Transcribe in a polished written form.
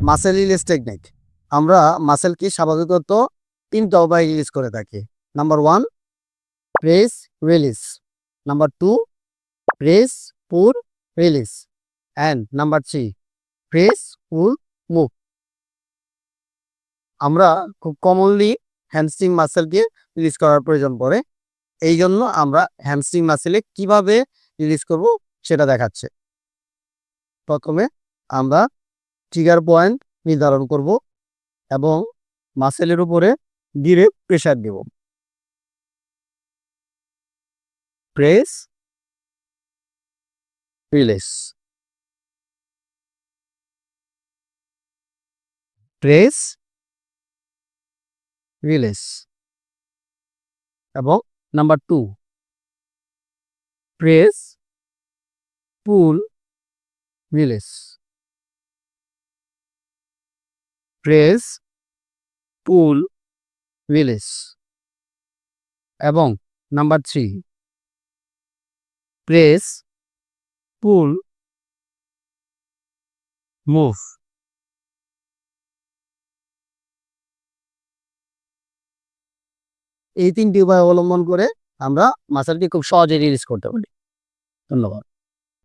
Muscle release technique. আমরা মাসেলকে স্বাভাবিকত 3টা উপায়ে রিলিজ করে থাকি। Number 1 press release, number 2 press pull release, and number 3 press pull move. আমরা খুব কমনলি হ্যামস্ট্রিং মাসেলকে রিলিজ করার প্রয়োজন পড়ে, এই জন্য আমরা হ্যামস্ট্রিং মাসেলে কিভাবে রিলিজ করব সেটা দেখাচ্ছে। প্রথমে আমরা ট্রিগার পয়েন্ট নির্ধারণ করব এবং মাসেলের উপরে ধীরে প্রেসার দেব। Press release, press release. এবং number 2 press pull release, press pull release. এবং নাম্বার 3 প্রেস পুল মুভ। এই 3টি উপায় অবলম্বন করে আমরা মাসেলটি খুব সহজে রিলিজ করতে পারি। ধন্যবাদ।